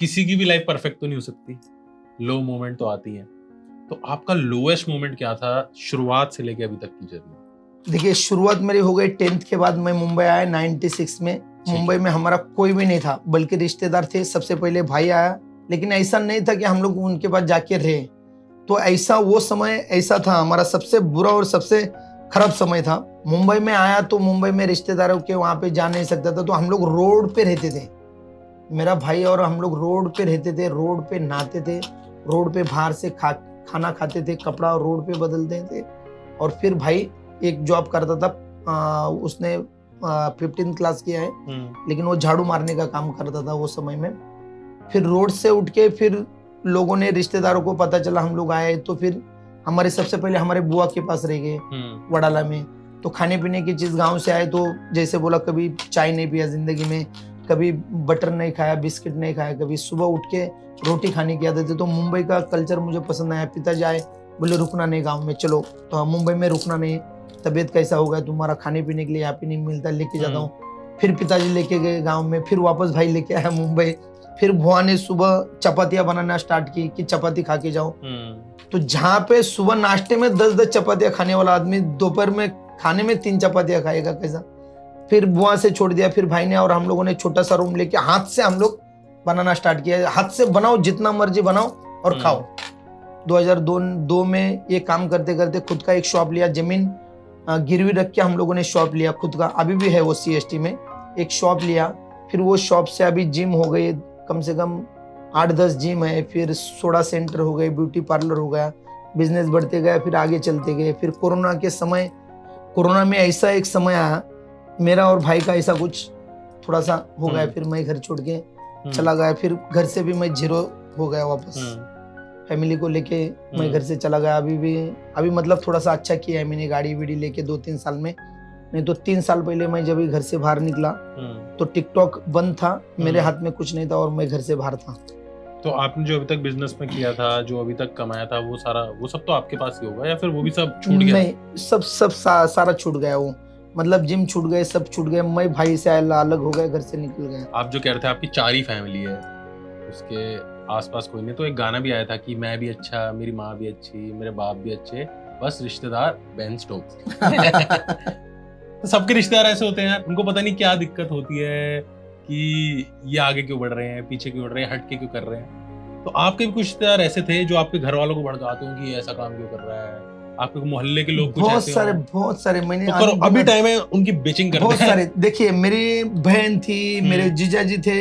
किसी की भी लाइफ परफेक्ट तो नहीं हो सकती, लो मोमेंट तो आती है। तो आपका लोएस्ट मोमेंट क्या था शुरुआत से लेके अभी तक की जर्नी? देखिए, शुरुआत मेरी हो गई 10th के बाद। मैं मुंबई आया 96 में। मुंबई में हमारा कोई भी नहीं था, बल्कि रिश्तेदार थे। सबसे पहले भाई आया, लेकिन ऐसा नहीं था कि हम लोग उनके पास जाके रहे। तो ऐसा वो समय ऐसा था, हमारा सबसे बुरा और सबसे खराब समय था। मुंबई में आया तो मुंबई में रिश्तेदारों के वहाँ पे जा नहीं सकता था, तो हम लोग रोड पे रहते थे। मेरा भाई और हम लोग रोड पे रहते थे, रोड पे नहाते थे, रोड पे बाहर से खाना खाते थे, कपड़ा रोड पे बदलते थे। और फिर भाई एक जॉब करता था, उसने 15th क्लास किया है, लेकिन वो झाड़ू मारने का काम करता था वो समय में। फिर रोड से उठ के फिर लोगों ने, रिश्तेदारों को पता चला हम लोग आए, तो फिर हमारे सबसे पहले हमारे बुआ के पास रह गए वडाला में। तो खाने पीने की चीज गांव से आए, तो जैसे बोला, कभी चाय नहीं पिया जिंदगी में, कभी बटर नहीं खाया, बिस्किट नहीं खाया, कभी सुबह उठ के रोटी खाने की आदत है। तो मुंबई का कल्चर मुझे पसंद आया। पिताजी आए, बोले रुकना नहीं गांव में, चलो। तो मुंबई में रुकना नहीं, तबीयत कैसा होगा तुम्हारा, खाने पीने के लिए यहाँ पे नहीं मिलता, लेके जाता हूँ। फिर पिताजी लेके गए गाँव में, फिर वापस भाई लेके आया मुंबई। फिर बुआ ने सुबह चपातियां बनाना स्टार्ट की कि चपाती खा के जाओ। तो जहाँ पे सुबह नाश्ते में 10-10 चपातियां खाने वाला आदमी दोपहर में खाने में 3 चपातियां खाएगा, कैसा? फिर बुआ से छोड़ दिया। फिर भाई ने और हम लोगों ने छोटा सा रूम लेके हाथ से हम लोग बनाना स्टार्ट किया। हाथ से बनाओ, जितना मर्जी बनाओ और खाओ। 2002 में ये काम करते करते खुद का एक शॉप लिया। जमीन गिरवी रख के हम लोगों ने शॉप लिया खुद का, अभी भी है वो CST में एक शॉप लिया। फिर वो शॉप से अभी जिम हो गई, कम से कम 8-10 जिम है। फिर सोडा सेंटर हो गए, ब्यूटी पार्लर हो गया। बिजनेस बढ़ते गया, फिर आगे चलते गए। फिर कोरोना के समय, कोरोना में ऐसा एक समय आया, मेरा और भाई का ऐसा कुछ थोड़ा सा हो गया। फिर मैं घर छोड़ के चला गया। फिर घर से भी मैं जीरो हो गया वापस। फैमिली को लेके मैं घर से चला गया। अभी मतलब थोड़ा सा अच्छा किया है मैंने, गाड़ी वीडी लेके 2-3 साल में। नहीं तो 3 साल पहले मैं जब घर से बाहर निकला तो टिकटॉक बंद था, मेरे हाथ में कुछ नहीं था और मैं घर से बाहर था। तो आपने जो अभी तक बिजनेस में किया था, जो अभी तक कमाया था, वो सब तो आपके पास ही होगा, या फिर वो भी सब छूट गया? नहीं, सारा छूट गया। वो मतलब जिम छूट गए, सब छूट गए। मैं भाई से अलग हो गए, घर से निकल गए। आप जो कह रहे थे आपकी 4 ही फैमिली है, उसके आसपास कोई नहीं। तो एक गाना भी आया था कि मैं भी अच्छा, मेरी माँ भी अच्छी, मेरे बाप भी अच्छे, बस रिश्तेदार बेन स्टोक्स। तो सबके रिश्तेदार ऐसे होते हैं यार, उनको पता नहीं क्या दिक्कत होती है कि ये आगे क्यों बढ़ रहे हैं, पीछे क्यों बढ़ रहे हैं, हट के क्यों कर रहे हैं। तो आपके भी कुछ रिश्तेदार ऐसे थे जो आपके घर वालों को भड़काते हो कि ऐसा काम क्यों कर रहा है, आपके मोहल्ले के लोग कुछ ऐसे? बहुत सारे मैंने तो अभी टाइम है उनकी बेचिंग करते हैं। बहुत सारे। देखिए, मेरी बहन थी, मेरे जीजा जी थे,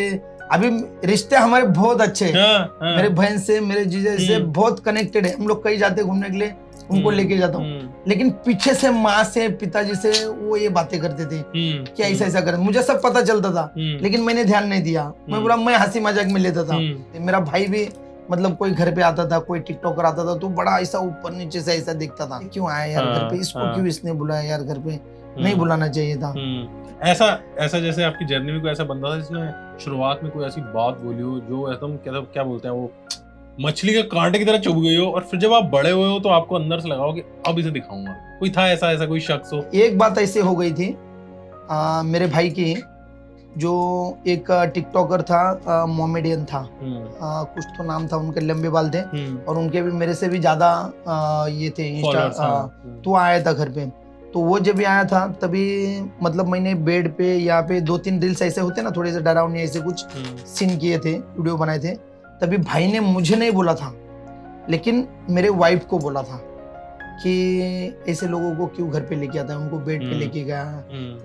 अभी रिश्ते हमारे बहुत अच्छे हैं। मेरे बहन से, मेरे जीजा से बहुत कनेक्टेड है। हम लोग कहीं जाते घूमने के लिए, उनको लेके जाता हूँ। लेकिन पीछे से माँ से, पिताजी से वो ये बातें करते थे कि ऐसा ऐसा कर। मुझे सब पता चलता था, लेकिन मैंने ध्यान नहीं दिया। मैं बोला, मैं हंसी मजाक में लेता था। मेरा भाई भी, मतलब कोई घर पे आता था, कोई टिकटॉकर आता था, तो बड़ा ऐसा ऊपर नीचे से ऐसा दिखता था, क्यों आया यार घर पे, इसको क्यों इसने बुलाया यार घर पे, नहीं बुलाना चाहिए था। ऐसा जैसे आपकी जर्नी में कोई ऐसा बंदा था जिसने शुरुआत में कोई ऐसी बात बोली हो जो एकदम क्या बोलते हैं वो, मछली के कांटे की तरह चुभ गई हो, और फिर जब आप बड़े हुए हो तो आपको अंदर से लगा हो कि अब इसे दिखाऊंगा? कोई था ऐसा कोई शख्स हो? एक बात ऐसे हो गई थी मेरे भाई की, जो एक टिकटॉकर था, मोमेडियन था, कुछ तो नाम था उनके, लंबे बाल थे और उनके भी मेरे से भी ज्यादा ये थे इंस्टा। तो आया था घर पे, तो वो जब भी आया था तभी मतलब मैंने बेड पे यहाँ पे 2-3 रील्स ऐसे होते ना, थोड़े से डरावने ऐसे कुछ सीन किए थे, वीडियो बनाए थे। तभी भाई ने मुझे नहीं बोला था, लेकिन मेरे वाइफ को बोला था कि ऐसे लोगों को क्यों घर पे लेके आता है, उनको बेड पे लेके गया,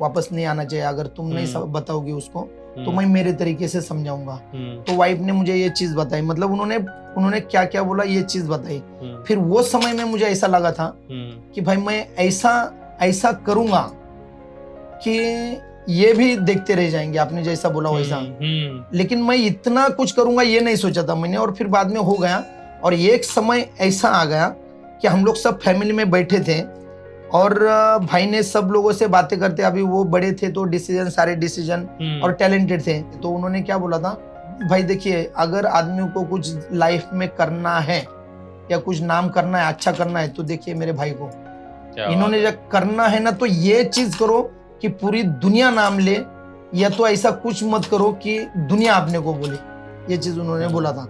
वापस नहीं आना चाहिए, अगर तुम नहीं सब बताओगे उसको तो मैं मेरे तरीके से समझाऊंगा। तो वाइफ ने मुझे ये चीज बताई, मतलब उन्होंने क्या क्या बोला ये चीज बताई। फिर वो समय में मुझे ऐसा लगा था कि भाई मैं ऐसा करूंगा कि ये भी देखते रह जाएंगे, आपने जैसा बोला वैसा। लेकिन मैं इतना कुछ करूंगा ये नहीं सोचा था मैंने, और फिर बाद में हो गया। और एक समय ऐसा आ गया कि हम लोग सब फैमिली में बैठे थे और भाई ने सब लोगों से बातें करते, अभी वो बड़े थे तो सारे डिसीजन और टैलेंटेड थे। तो उन्होंने क्या बोला था, भाई देखिए, अगर आदमी को कुछ लाइफ में करना है या कुछ नाम करना है, अच्छा करना है, तो देखिए मेरे भाई को, इन्होंने जब करना है ना तो ये चीज करो कि पूरी दुनिया नाम ले, या तो ऐसा कुछ मत करो कि दुनिया आपने को बोले। ये चीज उन्होंने हाँ। बोला था।